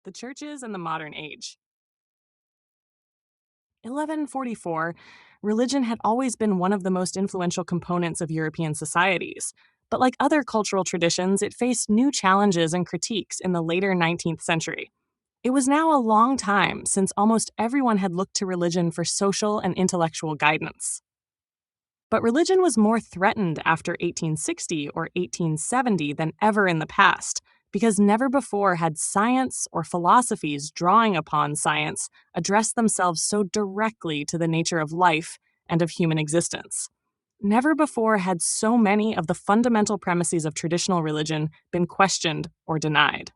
The Churches and the Modern Age. 1144, religion had always been one of the most influential components of European societies. But like other cultural traditions, it faced new challenges and critiques in the later 19th century. It was now a long time since almost everyone had looked to religion for social and intellectual guidance. But religion was more threatened after 1860 or 1870 than ever in the past, because never before had science or philosophies drawing upon science addressed themselves so directly to the nature of life and of human existence. Never before had so many of the fundamental premises of traditional religion been questioned or denied.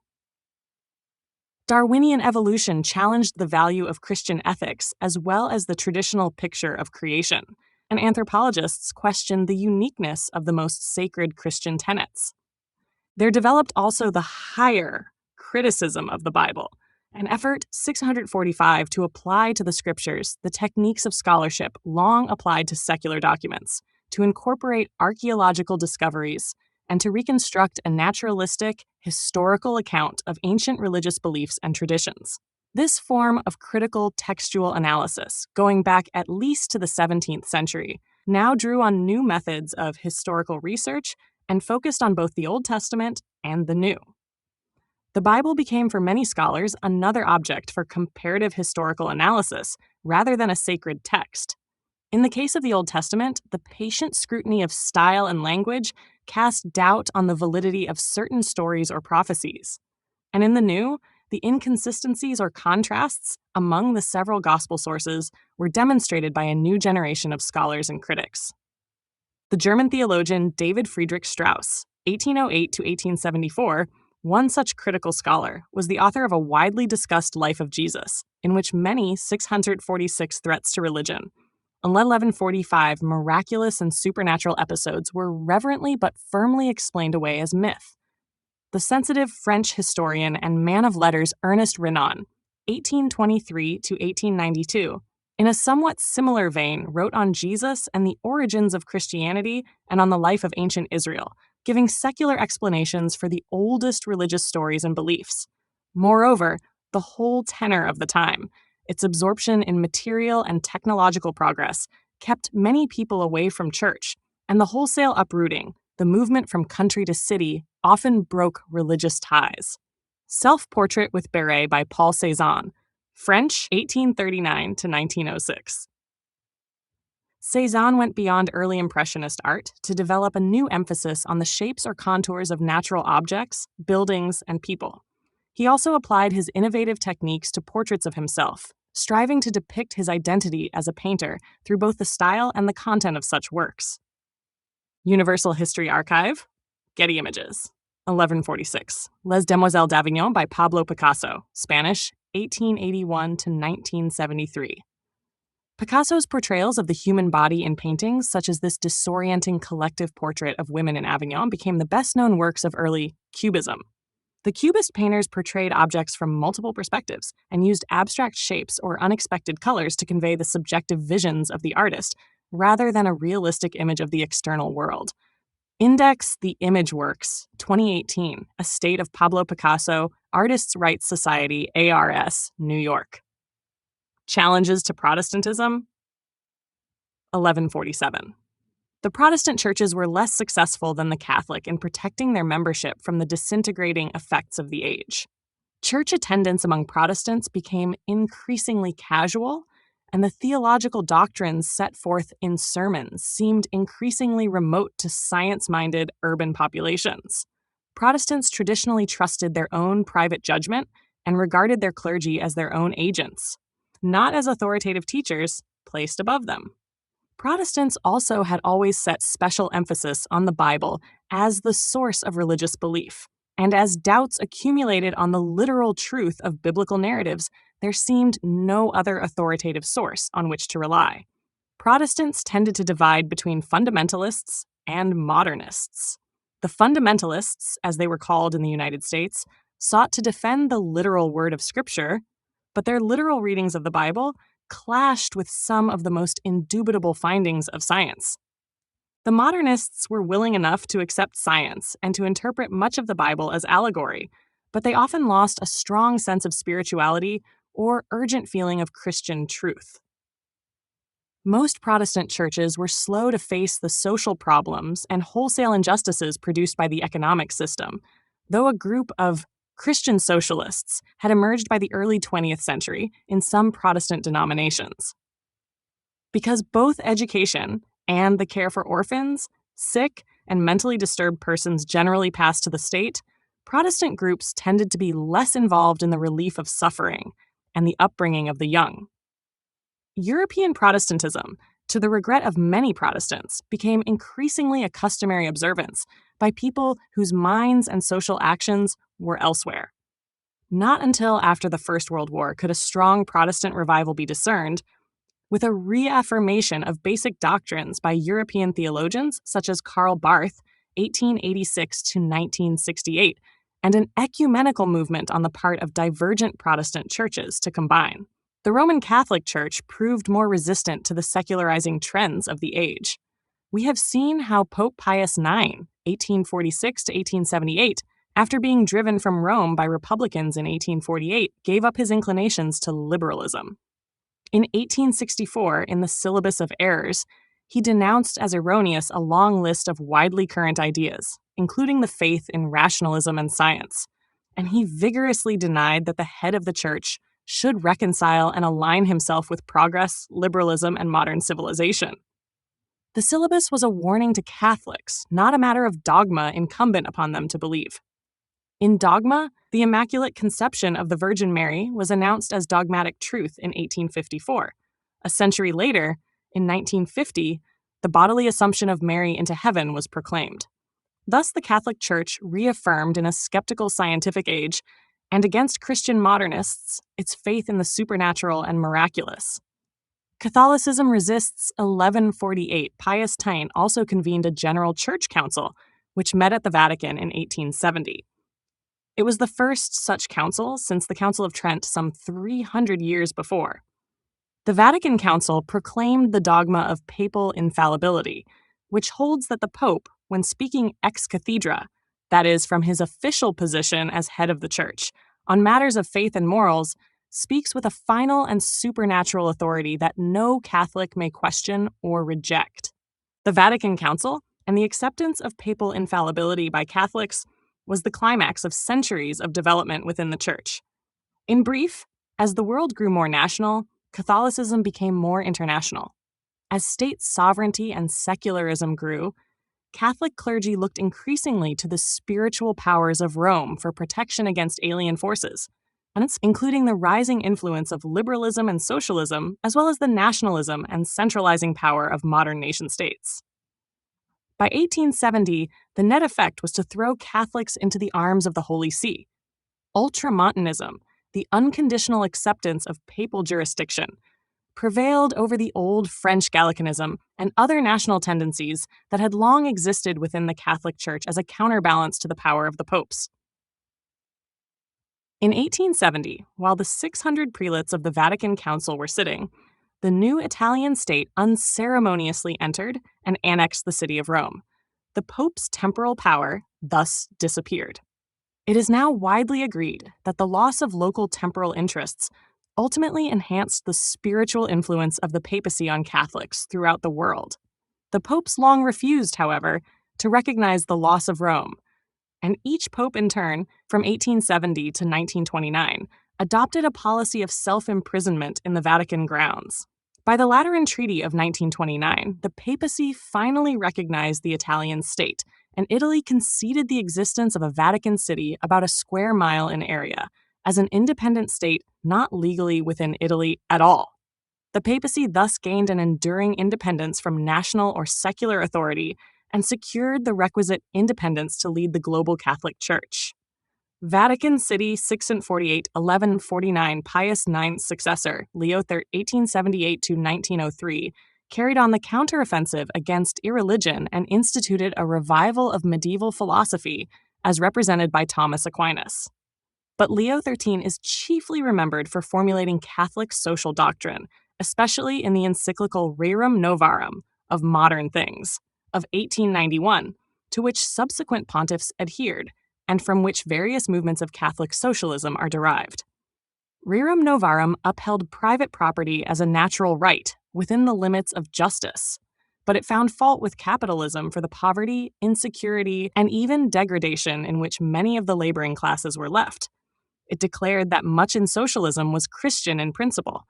Darwinian evolution challenged the value of Christian ethics as well as the traditional picture of creation, and anthropologists questioned the uniqueness of the most sacred Christian tenets. There developed also the higher criticism of the Bible, an effort 645 to apply to the scriptures the techniques of scholarship long applied to secular documents, to incorporate archaeological discoveries, and to reconstruct a naturalistic, historical account of ancient religious beliefs and traditions. This form of critical textual analysis, going back at least to the 17th century, now drew on new methods of historical research and focused on both the Old Testament and the New. The Bible became for many scholars another object for comparative historical analysis rather than a sacred text. In the case of the Old Testament, the patient scrutiny of style and language cast doubt on the validity of certain stories or prophecies. And in the New, the inconsistencies or contrasts among the several gospel sources were demonstrated by a new generation of scholars and critics. The German theologian David Friedrich Strauss, 1808 to 1874, one such critical scholar, was the author of a widely discussed Life of Jesus, in which many 646 threats to religion, 1145 miraculous and supernatural episodes were reverently but firmly explained away as myth. The sensitive French historian and man of letters Ernest Renan, 1823 to 1892, in a somewhat similar vein, wrote on Jesus and the origins of Christianity and on the life of ancient Israel, giving secular explanations for the oldest religious stories and beliefs. Moreover, the whole tenor of the time, its absorption in material and technological progress, kept many people away from church, and the wholesale uprooting, the movement from country to city, often broke religious ties. Self-Portrait with Beret by Paul Cézanne, French, 1839 to 1906. Cézanne went beyond early Impressionist art to develop a new emphasis on the shapes or contours of natural objects, buildings, and people. He also applied his innovative techniques to portraits of himself, striving to depict his identity as a painter through both the style and the content of such works. Universal History Archive, Getty Images, 1146. Les Demoiselles d'Avignon by Pablo Picasso, Spanish, 1881 to 1973. Picasso's portrayals of the human body in paintings, such as this disorienting collective portrait of women in Avignon, became the best-known works of early Cubism. The Cubist painters portrayed objects from multiple perspectives and used abstract shapes or unexpected colors to convey the subjective visions of the artist, rather than a realistic image of the external world. Index The Image Works, 2018, Estate of Pablo Picasso, Artists' Rights Society, ARS, New York. Challenges to Protestantism, 1147. The Protestant churches were less successful than the Catholic in protecting their membership from the disintegrating effects of the age. Church attendance among Protestants became increasingly casual, and the theological doctrines set forth in sermons seemed increasingly remote to science-minded urban populations. Protestants traditionally trusted their own private judgment and regarded their clergy as their own agents, not as authoritative teachers placed above them. Protestants also had always set special emphasis on the Bible as the source of religious belief, and as doubts accumulated on the literal truth of biblical narratives, there seemed no other authoritative source on which to rely. Protestants tended to divide between fundamentalists and modernists. The fundamentalists, as they were called in the United States, sought to defend the literal word of Scripture, but their literal readings of the Bible clashed with some of the most indubitable findings of science. The modernists were willing enough to accept science and to interpret much of the Bible as allegory, but they often lost a strong sense of spirituality or urgent feeling of Christian truth. Most Protestant churches were slow to face the social problems and wholesale injustices produced by the economic system, though a group of Christian socialists had emerged by the early 20th century in some Protestant denominations. Because both education and the care for orphans, sick, and mentally disturbed persons generally passed to the state, Protestant groups tended to be less involved in the relief of suffering and the upbringing of the young. European Protestantism, to the regret of many Protestants, became increasingly a customary observance by people whose minds and social actions were elsewhere. Not until after the First World War could a strong Protestant revival be discerned, with a reaffirmation of basic doctrines by European theologians such as Karl Barth, 1886 to 1968, and an ecumenical movement on the part of divergent Protestant churches to combine. The Roman Catholic Church proved more resistant to the secularizing trends of the age. We have seen how Pope Pius IX, 1846 to 1878, after being driven from Rome by Republicans in 1848, gave up his inclinations to liberalism. In 1864, in the Syllabus of Errors, he denounced as erroneous a long list of widely current ideas, including the faith in rationalism and science, and he vigorously denied that the head of the church should reconcile and align himself with progress, liberalism, and modern civilization. The syllabus was a warning to Catholics, not a matter of dogma incumbent upon them to believe. In Dogma, the Immaculate Conception of the Virgin Mary was announced as dogmatic truth in 1854. A century later, in 1950, the bodily Assumption of Mary into heaven was proclaimed. Thus, the Catholic Church reaffirmed in a skeptical scientific age, and against Christian modernists, its faith in the supernatural and miraculous. Catholicism resists 1148. Pius X also convened a General Church Council, which met at the Vatican in 1870. It was the first such council since the Council of Trent some 300 years before. The Vatican Council proclaimed the dogma of papal infallibility, which holds that the Pope, when speaking ex cathedra, that is, from his official position as head of the Church, on matters of faith and morals, speaks with a final and supernatural authority that no Catholic may question or reject. The Vatican Council, and the acceptance of papal infallibility by Catholics, was the climax of centuries of development within the Church. In brief, as the world grew more national, Catholicism became more international. As state sovereignty and secularism grew, Catholic clergy looked increasingly to the spiritual powers of Rome for protection against alien forces, and it's including the rising influence of liberalism and socialism, as well as the nationalism and centralizing power of modern nation-states. By 1870, the net effect was to throw Catholics into the arms of the Holy See. Ultramontanism, the unconditional acceptance of papal jurisdiction, prevailed over the old French Gallicanism and other national tendencies that had long existed within the Catholic Church as a counterbalance to the power of the popes. In 1870, while the 600 prelates of the Vatican Council were sitting, the new Italian state unceremoniously entered and annexed the city of Rome. The Pope's temporal power thus disappeared. It is now widely agreed that the loss of local temporal interests ultimately enhanced the spiritual influence of the papacy on Catholics throughout the world. The popes long refused, however, to recognize the loss of Rome, and each pope in turn, from 1870 to 1929, adopted a policy of self-imprisonment in the Vatican grounds. By the Lateran Treaty of 1929, the papacy finally recognized the Italian state, and Italy conceded the existence of a Vatican City about a square mile in area, as an independent state not legally within Italy at all. The papacy thus gained an enduring independence from national or secular authority and secured the requisite independence to lead the global Catholic Church. Vatican City 648 1149 Pius IX's successor, Leo III 1878 to 1903, carried on the counteroffensive against irreligion and instituted a revival of medieval philosophy as represented by Thomas Aquinas. But Leo XIII is chiefly remembered for formulating Catholic social doctrine, especially in the encyclical Rerum Novarum of Modern Things of 1891, to which subsequent pontiffs adhered, and from which various movements of Catholic socialism are derived. Rerum Novarum upheld private property as a natural right within the limits of justice, but it found fault with capitalism for the poverty, insecurity, and even degradation in which many of the laboring classes were left. It declared that much in socialism was Christian in principle,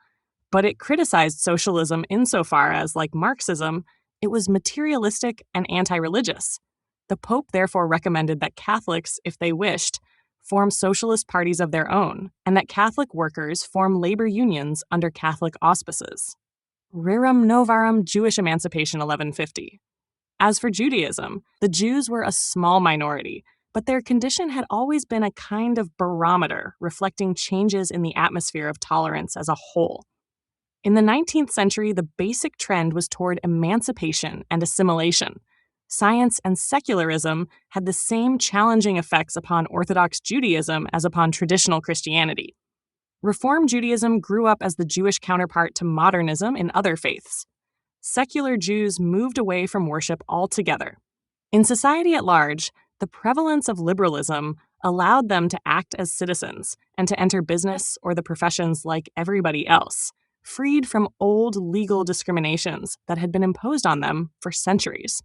but it criticized socialism insofar as, like Marxism, it was materialistic and anti-religious. The Pope therefore recommended that Catholics, if they wished, form socialist parties of their own, and that Catholic workers form labor unions under Catholic auspices. Rerum Novarum Jewish Emancipation 1150. As for Judaism, the Jews were a small minority, but their condition had always been a kind of barometer reflecting changes in the atmosphere of tolerance as a whole. In the 19th century, the basic trend was toward emancipation and assimilation. Science and secularism had the same challenging effects upon Orthodox Judaism as upon traditional Christianity. Reform Judaism grew up as the Jewish counterpart to modernism in other faiths. Secular Jews moved away from worship altogether. In society at large, the prevalence of liberalism allowed them to act as citizens and to enter business or the professions like everybody else, freed from old legal discriminations that had been imposed on them for centuries.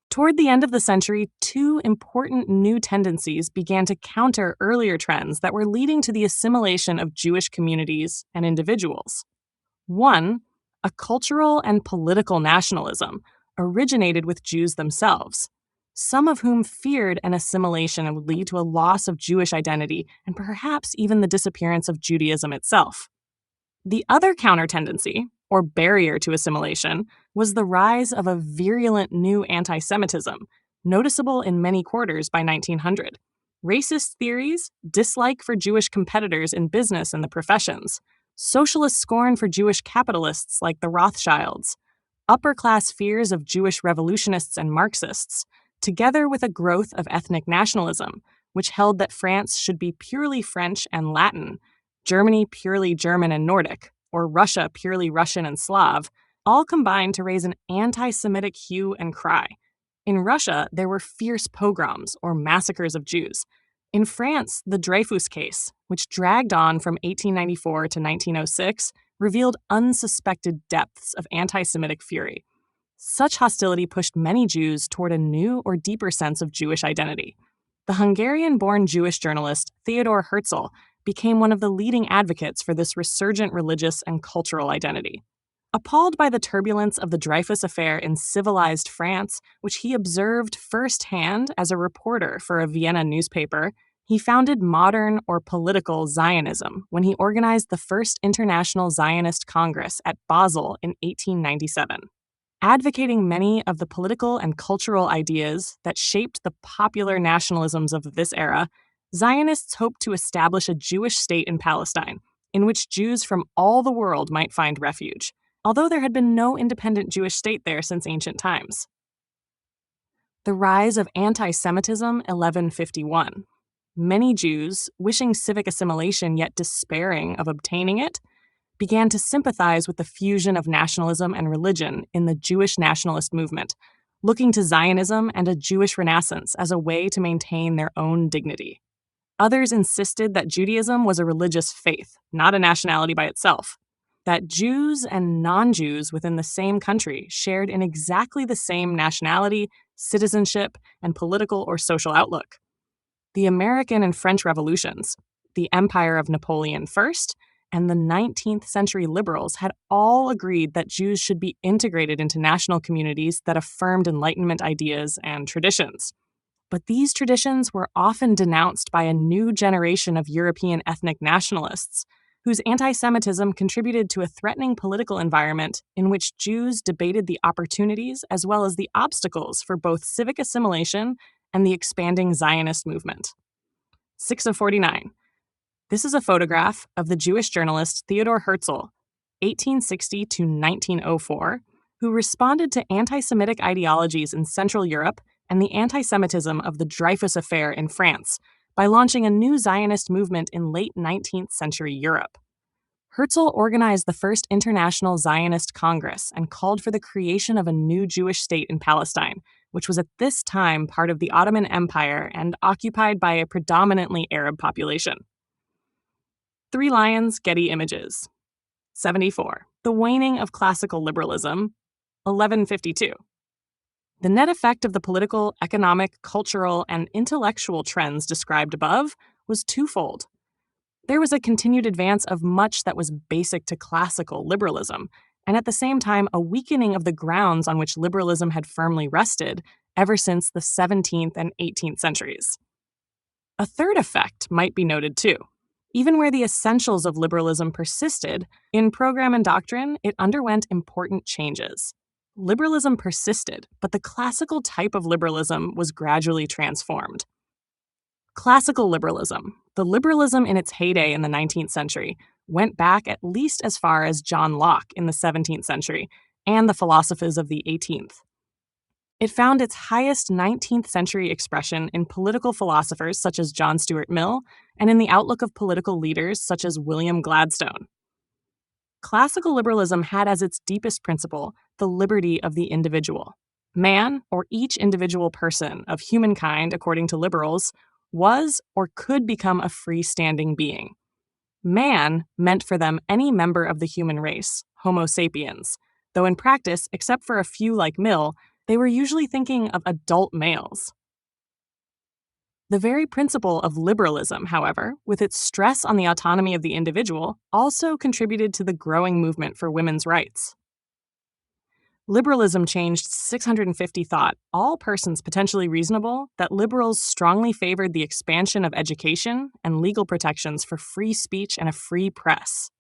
Toward the end of the century, two important new tendencies began to counter earlier trends that were leading to the assimilation of Jewish communities and individuals. One, a cultural and political nationalism, originated with Jews themselves, some of whom feared an assimilation would lead to a loss of Jewish identity and perhaps even the disappearance of Judaism itself. The other counter-tendency, or barrier to assimilation, was the rise of a virulent new anti-Semitism, noticeable in many quarters by 1900. Racist theories, dislike for Jewish competitors in business and the professions, socialist scorn for Jewish capitalists like the Rothschilds, upper-class fears of Jewish revolutionists and Marxists, together with a growth of ethnic nationalism, which held that France should be purely French and Latin, Germany purely German and Nordic, or Russia purely Russian and Slav, all combined to raise an anti-Semitic hue and cry. In Russia, there were fierce pogroms, or massacres of Jews. In France, the Dreyfus case, which dragged on from 1894 to 1906, revealed unsuspected depths of anti-Semitic fury. Such hostility pushed many Jews toward a new or deeper sense of Jewish identity. The Hungarian-born Jewish journalist Theodor Herzl became one of the leading advocates for this resurgent religious and cultural identity. Appalled by the turbulence of the Dreyfus affair in civilized France, which he observed firsthand as a reporter for a Vienna newspaper, he founded modern or political Zionism when he organized the first International Zionist Congress at Basel in 1897. Advocating many of the political and cultural ideas that shaped the popular nationalisms of this era, Zionists hoped to establish a Jewish state in Palestine, in which Jews from all the world might find refuge, although there had been no independent Jewish state there since ancient times. The rise of anti-Semitism, 1151. Many Jews, wishing civic assimilation yet despairing of obtaining it, began to sympathize with the fusion of nationalism and religion in the Jewish nationalist movement, looking to Zionism and a Jewish Renaissance as a way to maintain their own dignity. Others insisted that Judaism was a religious faith, not a nationality by itself, that Jews and non-Jews within the same country shared in exactly the same nationality, citizenship, and political or social outlook. The American and French revolutions, the empire of Napoleon I, and the 19th century liberals had all agreed that Jews should be integrated into national communities that affirmed Enlightenment ideas and traditions. But these traditions were often denounced by a new generation of European ethnic nationalists, whose anti-Semitism contributed to a threatening political environment in which Jews debated the opportunities as well as the obstacles for both civic assimilation and the expanding Zionist movement. 6 of 49. This is a photograph of the Jewish journalist Theodor Herzl, 1860 to 1904, who responded to anti-Semitic ideologies in Central Europe and the anti-Semitism of the Dreyfus affair in France by launching a new Zionist movement in late 19th century Europe. Herzl organized the first International Zionist Congress and called for the creation of a new Jewish state in Palestine, which was at this time part of the Ottoman Empire and occupied by a predominantly Arab population. Three Lions, Getty Images. 74. The waning of classical liberalism. 1152. The net effect of the political, economic, cultural, and intellectual trends described above was twofold. There was a continued advance of much that was basic to classical liberalism, and at the same time a weakening of the grounds on which liberalism had firmly rested ever since the 17th and 18th centuries. A third effect might be noted too. Even where the essentials of liberalism persisted, in program and doctrine, it underwent important changes. Liberalism persisted, but the classical type of liberalism was gradually transformed. Classical liberalism, the liberalism in its heyday in the 19th century, went back at least as far as John Locke in the 17th century and the philosophers of the 18th. It found its highest 19th century expression in political philosophers such as John Stuart Mill and in the outlook of political leaders such as William Gladstone. Classical liberalism had as its deepest principle the liberty of the individual. Man, or each individual person of humankind, according to liberals, was or could become a freestanding being. Man meant for them any member of the human race, Homo sapiens, though in practice, except for a few like Mill, they were usually thinking of adult males. The very principle of liberalism, however, with its stress on the autonomy of the individual, also contributed to the growing movement for women's rights. Liberalism changed 650 thought, all persons potentially reasonable, that liberals strongly favored the expansion of education and legal protections for free speech and a free press.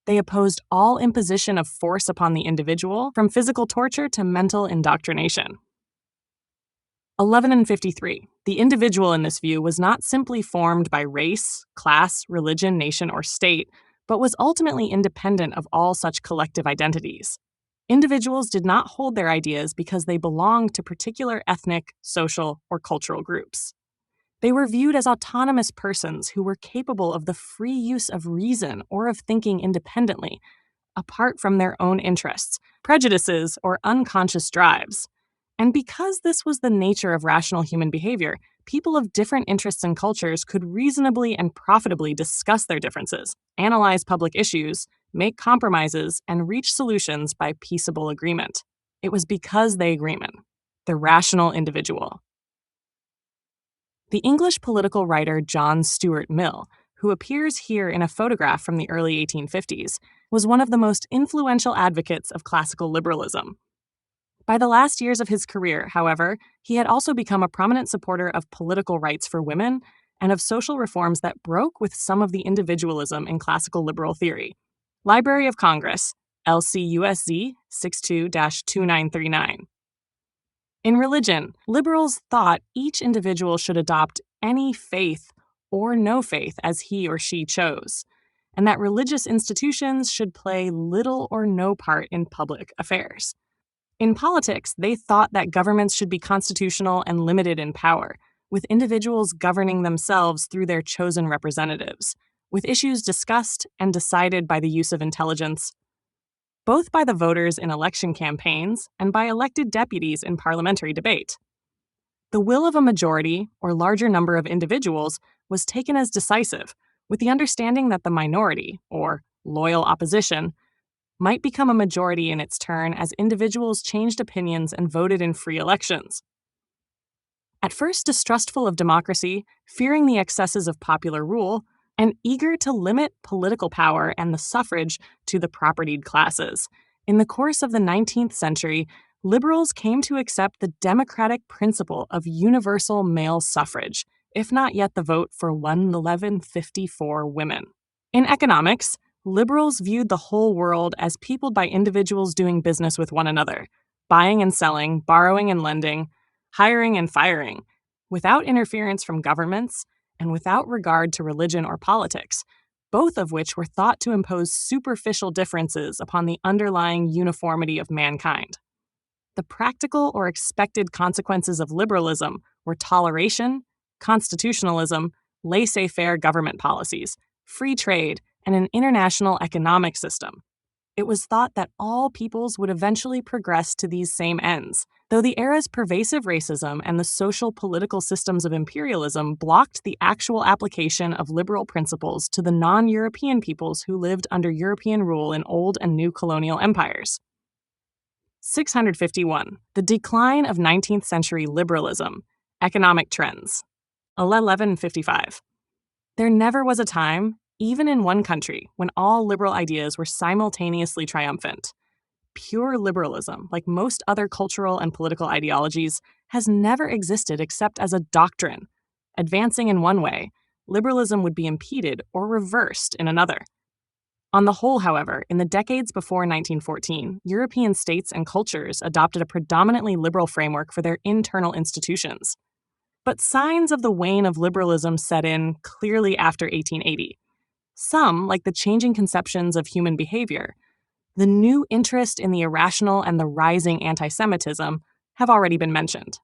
They opposed all imposition of force upon the individual, from physical torture to mental indoctrination. 1153. The individual in this view was not simply formed by race, class, religion, nation, or state, but was ultimately independent of all such collective identities. Individuals did not hold their ideas because they belonged to particular ethnic, social, or cultural groups. They were viewed as autonomous persons who were capable of the free use of reason or of thinking independently, apart from their own interests, prejudices, or unconscious drives. And because this was the nature of rational human behavior, people of different interests and cultures could reasonably and profitably discuss their differences, analyze public issues, make compromises, and reach solutions by peaceable agreement. It was because they agreement, the rational individual. The English political writer John Stuart Mill, who appears here in a photograph from the early 1850s, was one of the most influential advocates of classical liberalism. By the last years of his career, however, he had also become a prominent supporter of political rights for women and of social reforms that broke with some of the individualism in classical liberal theory. Library of Congress, LCUSZ 62-2939. In religion, liberals thought each individual should adopt any faith or no faith as he or she chose, and that religious institutions should play little or no part in public affairs. In politics, they thought that governments should be constitutional and limited in power, with individuals governing themselves through their chosen representatives, with issues discussed and decided by the use of intelligence, both by the voters in election campaigns and by elected deputies in parliamentary debate. The will of a majority, or larger number of individuals, was taken as decisive, with the understanding that the minority, or loyal opposition, might become a majority in its turn as individuals changed opinions and voted in free elections. At first distrustful of democracy, fearing the excesses of popular rule, and eager to limit political power and the suffrage to the propertied classes, in the course of the 19th century, liberals came to accept the democratic principle of universal male suffrage, if not yet the vote for 1154 women. In economics, liberals viewed the whole world as peopled by individuals doing business with one another, buying and selling, borrowing and lending, hiring and firing, without interference from governments and without regard to religion or politics, both of which were thought to impose superficial differences upon the underlying uniformity of mankind. The practical or expected consequences of liberalism were toleration, constitutionalism, laissez-faire government policies, free trade, and an international economic system. It was thought that all peoples would eventually progress to these same ends, though the era's pervasive racism and the social political systems of imperialism blocked the actual application of liberal principles to the non-European peoples who lived under European rule in old and new colonial empires. 651. The decline of 19th century liberalism. Economic trends. 1155. There never was a time, even in one country, when all liberal ideas were simultaneously triumphant. Pure liberalism, like most other cultural and political ideologies, has never existed except as a doctrine. Advancing in one way, liberalism would be impeded or reversed in another. On the whole, however, in the decades before 1914, European states and cultures adopted a predominantly liberal framework for their internal institutions. But signs of the wane of liberalism set in clearly after 1880. Some, like the changing conceptions of human behavior, the new interest in the irrational and the rising anti-Semitism, have already been mentioned.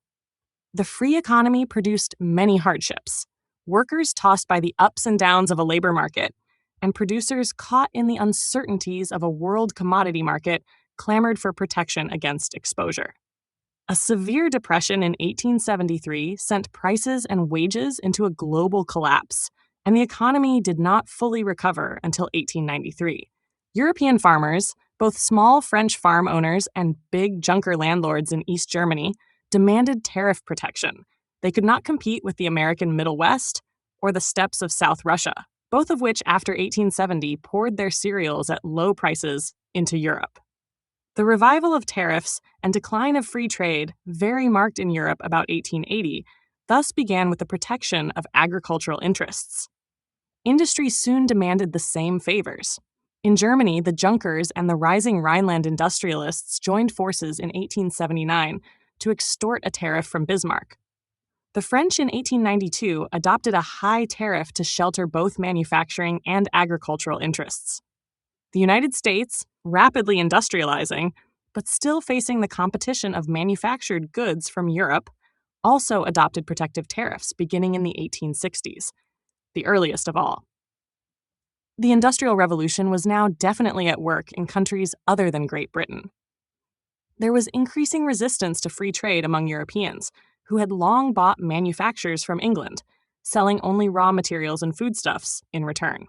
The free economy produced many hardships. Workers tossed by the ups and downs of a labor market, and producers caught in the uncertainties of a world commodity market clamored for protection against exposure. A severe depression in 1873 sent prices and wages into a global collapse, and the economy did not fully recover until 1893. European farmers, both small French farm owners and big junker landlords in East Germany, demanded tariff protection. They could not compete with the American Middle West or the steppes of South Russia, both of which after 1870 poured their cereals at low prices into Europe. The revival of tariffs and decline of free trade, very marked in Europe about 1880, thus began with the protection of agricultural interests. Industry soon demanded the same favors. In Germany, the Junkers and the rising Rhineland industrialists joined forces in 1879 to extort a tariff from Bismarck. The French in 1892 adopted a high tariff to shelter both manufacturing and agricultural interests. The United States, rapidly industrializing, but still facing the competition of manufactured goods from Europe, also adopted protective tariffs beginning in the 1860s, the earliest of all. The Industrial Revolution was now definitely at work in countries other than Great Britain. There was increasing resistance to free trade among Europeans, who had long bought manufactures from England, selling only raw materials and foodstuffs in return.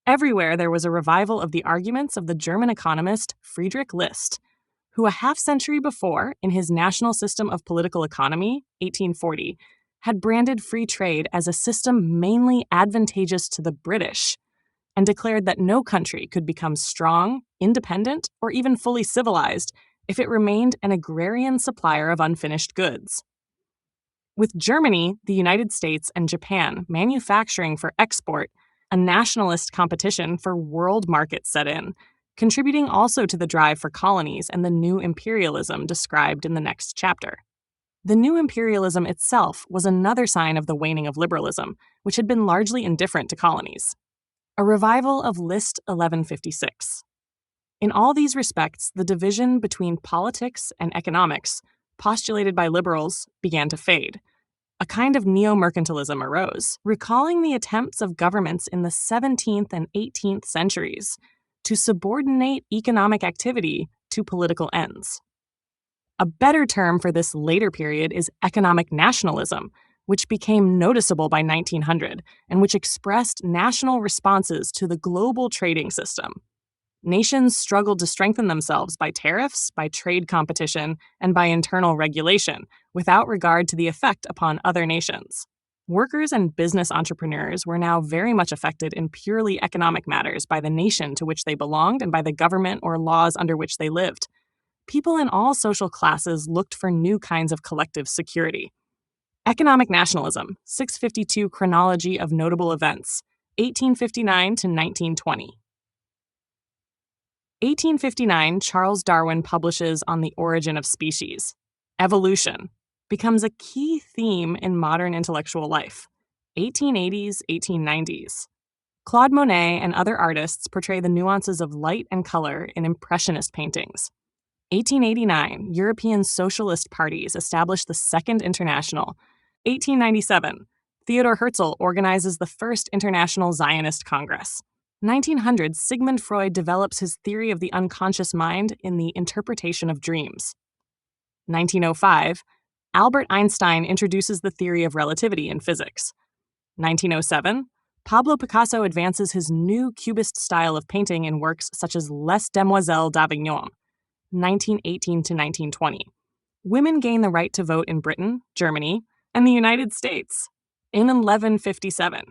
Everywhere there was a revival of the arguments of the German economist Friedrich List, who a half-century before, in his National System of Political Economy, 1840, had branded free trade as a system mainly advantageous to the British, and declared that no country could become strong, independent, or even fully civilized if it remained an agrarian supplier of unfinished goods. With Germany, the United States, and Japan manufacturing for export, a nationalist competition for world markets set in, contributing also to the drive for colonies and the new imperialism described in the next chapter. The new imperialism itself was another sign of the waning of liberalism, which had been largely indifferent to colonies. A revival of List 1156. In all these respects, the division between politics and economics, postulated by liberals, began to fade. A kind of neo-mercantilism arose, recalling the attempts of governments in the 17th and 18th centuries to subordinate economic activity to political ends. A better term for this later period is economic nationalism, which became noticeable by 1900 and which expressed national responses to the global trading system. Nations struggled to strengthen themselves by tariffs, by trade competition, and by internal regulation, without regard to the effect upon other nations. Workers and business entrepreneurs were now very much affected in purely economic matters by the nation to which they belonged and by the government or laws under which they lived. People in all social classes looked for new kinds of collective security. Economic Nationalism, 652 Chronology of Notable Events, 1859 to 1920. 1859, Charles Darwin publishes On the Origin of Species. Evolution becomes a key theme in modern intellectual life. 1880s, 1890s. Claude Monet and other artists portray the nuances of light and color in Impressionist paintings. 1889, European socialist parties establish the Second International. 1897, Theodor Herzl organizes the First International Zionist Congress. 1900, Sigmund Freud develops his theory of the unconscious mind in the interpretation of dreams. 1905, Albert Einstein introduces the theory of relativity in physics. 1907, Pablo Picasso advances his new Cubist style of painting in works such as Les Demoiselles d'Avignon, 1918 to 1920. Women gain the right to vote in Britain, Germany, and the United States in 1157.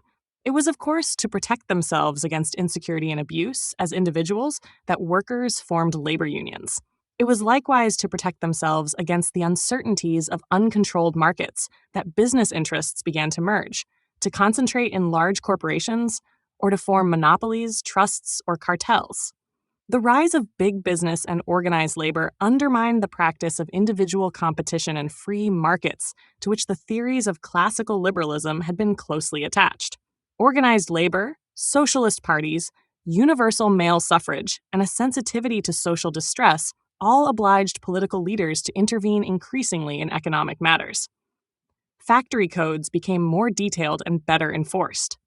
It was, of course, to protect themselves against insecurity and abuse as individuals that workers formed labor unions. It was likewise to protect themselves against the uncertainties of uncontrolled markets that business interests began to merge, to concentrate in large corporations, or to form monopolies, trusts, or cartels. The rise of big business and organized labor undermined the practice of individual competition and free markets to which the theories of classical liberalism had been closely attached. Organized labor, socialist parties, universal male suffrage, and a sensitivity to social distress all obliged political leaders to intervene increasingly in economic matters. Factory codes became more detailed and better enforced.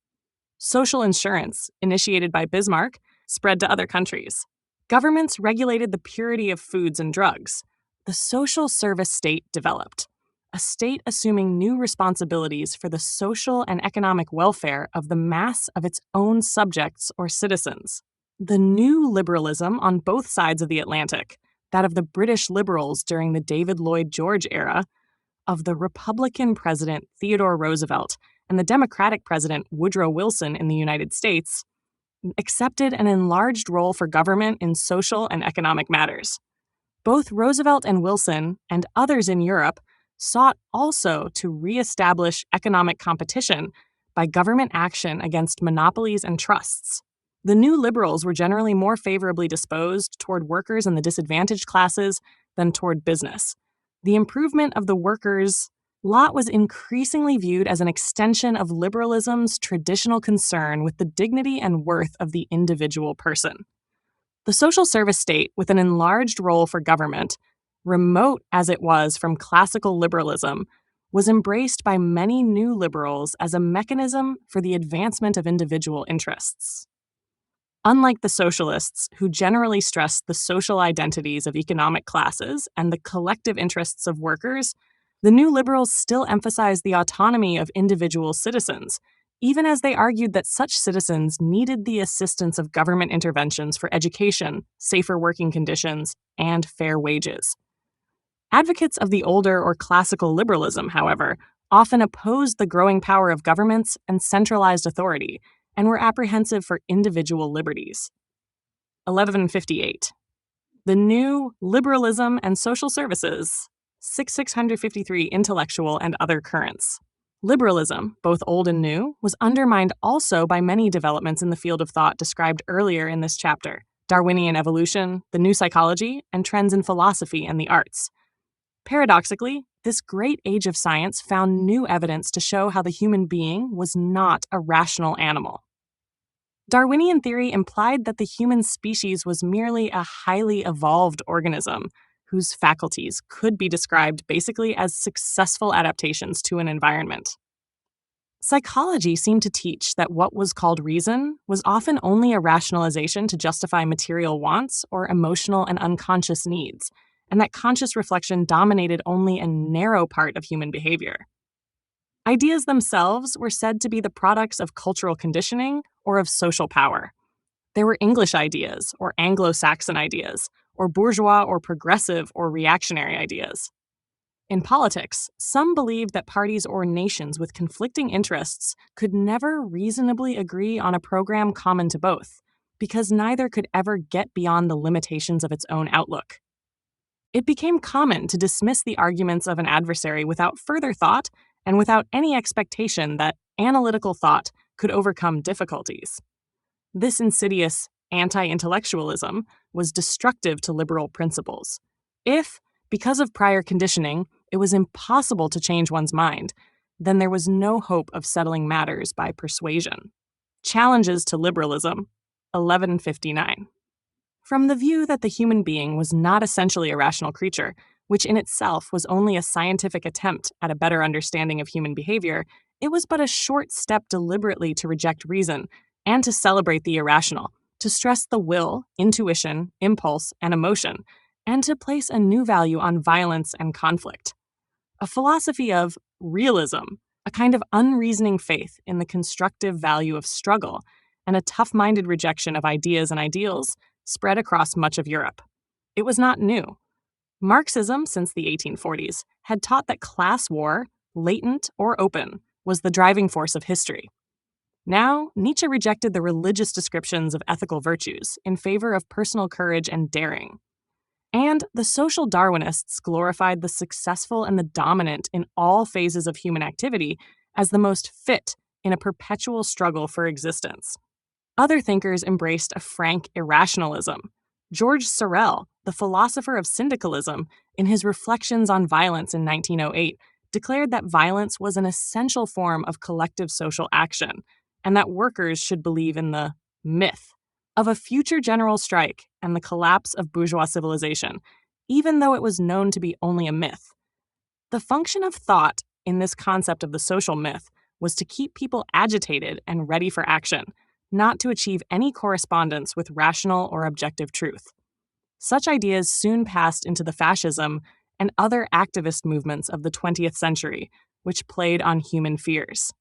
Social insurance, initiated by Bismarck, spread to other countries. Governments regulated the purity of foods and drugs. The social service state developed, a state assuming new responsibilities for the social and economic welfare of the mass of its own subjects or citizens. The new liberalism on both sides of the Atlantic, that of the British liberals during the David Lloyd George era, of the Republican President Theodore Roosevelt, and the Democratic President Woodrow Wilson in the United States, accepted an enlarged role for government in social and economic matters. Both Roosevelt and Wilson, and others in Europe, sought also to reestablish economic competition by government action against monopolies and trusts. The new liberals were generally more favorably disposed toward workers and the disadvantaged classes than toward business. The improvement of the workers' lot was increasingly viewed as an extension of liberalism's traditional concern with the dignity and worth of the individual person. The social service state, with an enlarged role for government, remote as it was from classical liberalism, was embraced by many new liberals as a mechanism for the advancement of individual interests. Unlike the socialists, who generally stressed the social identities of economic classes and the collective interests of workers, the new liberals still emphasized the autonomy of individual citizens, even as they argued that such citizens needed the assistance of government interventions for education, safer working conditions, and fair wages. Advocates of the older or classical liberalism, however, often opposed the growing power of governments and centralized authority, and were apprehensive for individual liberties. 1158. The new Liberalism and Social Services, 653 Intellectual and Other Currents. Liberalism, both old and new, was undermined also by many developments in the field of thought described earlier in this chapter: Darwinian evolution, the new psychology, and trends in philosophy and the arts. Paradoxically, this great age of science found new evidence to show how the human being was not a rational animal. Darwinian theory implied that the human species was merely a highly evolved organism whose faculties could be described basically as successful adaptations to an environment. Psychology seemed to teach that what was called reason was often only a rationalization to justify material wants or emotional and unconscious needs, and that conscious reflection dominated only a narrow part of human behavior. Ideas themselves were said to be the products of cultural conditioning or of social power. There were English ideas, or Anglo-Saxon ideas, or bourgeois or progressive or reactionary ideas. In politics, some believed that parties or nations with conflicting interests could never reasonably agree on a program common to both, because neither could ever get beyond the limitations of its own outlook. It became common to dismiss the arguments of an adversary without further thought and without any expectation that analytical thought could overcome difficulties. This insidious anti-intellectualism was destructive to liberal principles. If, because of prior conditioning, it was impossible to change one's mind, then there was no hope of settling matters by persuasion. Challenges to Liberalism, 1159. From the view that the human being was not essentially a rational creature, which in itself was only a scientific attempt at a better understanding of human behavior, it was but a short step deliberately to reject reason and to celebrate the irrational, to stress the will, intuition, impulse, and emotion, and to place a new value on violence and conflict. A philosophy of realism, a kind of unreasoning faith in the constructive value of struggle, and a tough minded rejection of ideas and ideals spread across much of Europe. It was not new. Marxism, since the 1840s, had taught that class war, latent or open, was the driving force of history. Now, Nietzsche rejected the religious descriptions of ethical virtues in favor of personal courage and daring. And the social Darwinists glorified the successful and the dominant in all phases of human activity as the most fit in a perpetual struggle for existence. Other thinkers embraced a frank irrationalism. George Sorel, the philosopher of syndicalism, in his Reflections on Violence in 1908, declared that violence was an essential form of collective social action, and that workers should believe in the myth of a future general strike and the collapse of bourgeois civilization, even though it was known to be only a myth. The function of thought in this concept of the social myth was to keep people agitated and ready for action, not to achieve any correspondence with rational or objective truth. Such ideas soon passed into the fascism and other activist movements of the 20th century, which played on human fears.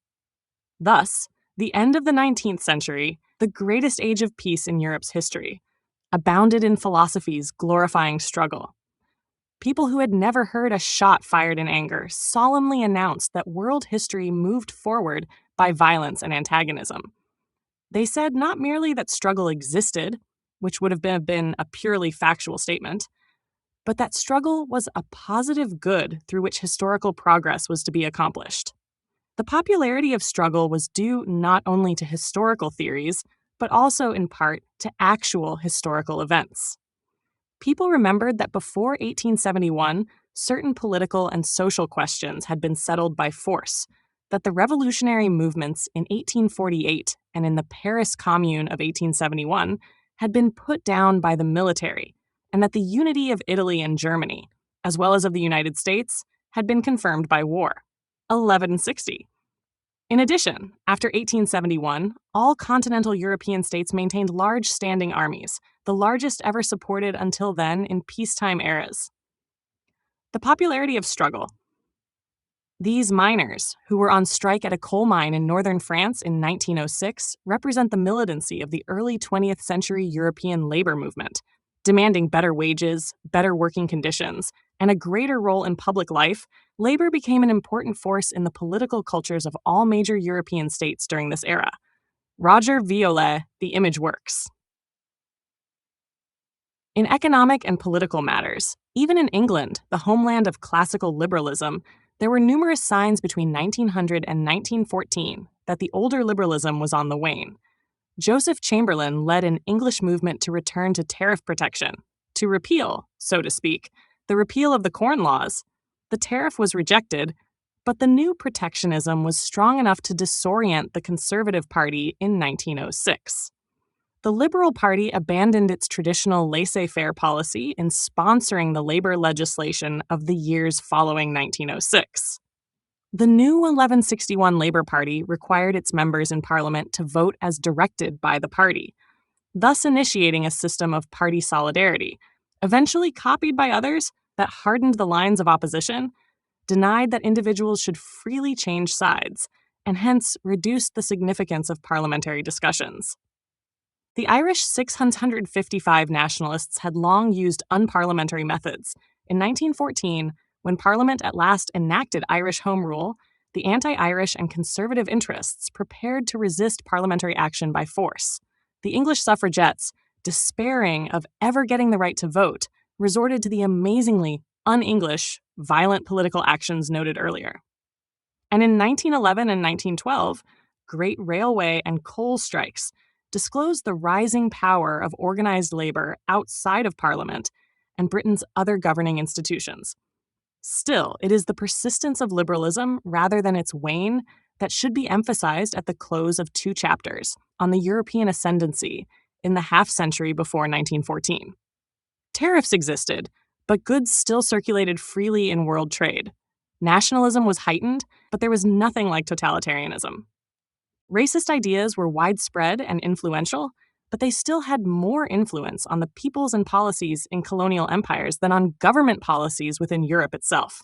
Thus, the end of the 19th century, the greatest age of peace in Europe's history, abounded in philosophies glorifying struggle. People who had never heard a shot fired in anger solemnly announced that world history moved forward by violence and antagonism. They said not merely that struggle existed, which would have been a purely factual statement, but that struggle was a positive good through which historical progress was to be accomplished. The popularity of struggle was due not only to historical theories, but also in part to actual historical events. People remembered that before 1871, certain political and social questions had been settled by force, that the revolutionary movements in 1848 and in the Paris Commune of 1871 had been put down by the military, and that the unity of Italy and Germany, as well as of the United States, had been confirmed by war. 1160. In addition, after 1871, all continental European states maintained large standing armies, the largest ever supported until then in peacetime eras. The popularity of struggle. These miners, who were on strike at a coal mine in northern France in 1906, represent the militancy of the early 20th century European labor movement, demanding better wages, better working conditions, and a greater role in public life. Labor became an important force in the political cultures of all major European states during this era. Roger Viollet, The Image Works. In economic and political matters, even in England, the homeland of classical liberalism, there were numerous signs between 1900 and 1914 that the older liberalism was on the wane. Joseph Chamberlain led an English movement to return to tariff protection, to repeal, so to speak, the repeal of the Corn Laws. The tariff was rejected, but the new protectionism was strong enough to disorient the Conservative Party in 1906. The Liberal Party abandoned its traditional laissez-faire policy in sponsoring the labor legislation of the years following 1906. The new 1161 Labour Party required its members in Parliament to vote as directed by the party, thus initiating a system of party solidarity, eventually copied by others that hardened the lines of opposition, denied that individuals should freely change sides, and hence reduced the significance of parliamentary discussions. The Irish 655 nationalists had long used unparliamentary methods. In 1914, when Parliament at last enacted Irish Home Rule, the anti-Irish and conservative interests prepared to resist parliamentary action by force. The English suffragettes, despairing of ever getting the right to vote, resorted to the amazingly un-English, violent political actions noted earlier. And in 1911 and 1912, great railway and coal strikes disclosed the rising power of organized labor outside of Parliament and Britain's other governing institutions. Still, it is the persistence of liberalism rather than its wane that should be emphasized at the close of two chapters on the European ascendancy in the half-century before 1914. Tariffs existed, but goods still circulated freely in world trade. Nationalism was heightened, but there was nothing like totalitarianism. Racist ideas were widespread and influential, but they still had more influence on the peoples and policies in colonial empires than on government policies within Europe itself.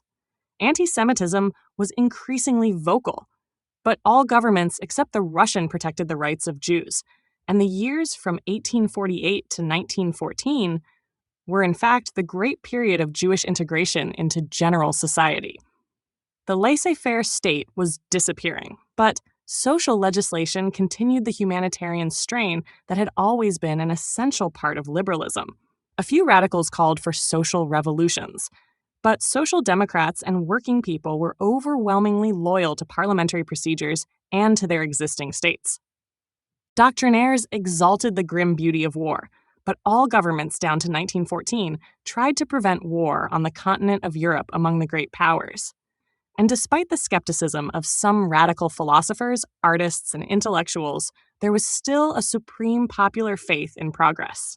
Anti Semitism was increasingly vocal, but all governments except the Russian protected the rights of Jews, and the years from 1848 to 1914 were in fact the great period of Jewish integration into general society. The laissez-faire state was disappearing, but social legislation continued the humanitarian strain that had always been an essential part of liberalism. A few radicals called for social revolutions, but social democrats and working people were overwhelmingly loyal to parliamentary procedures and to their existing states. Doctrinaires exalted the grim beauty of war, but all governments down to 1914 tried to prevent war on the continent of Europe among the great powers. And despite the skepticism of some radical philosophers, artists, and intellectuals, there was still a supreme popular faith in progress.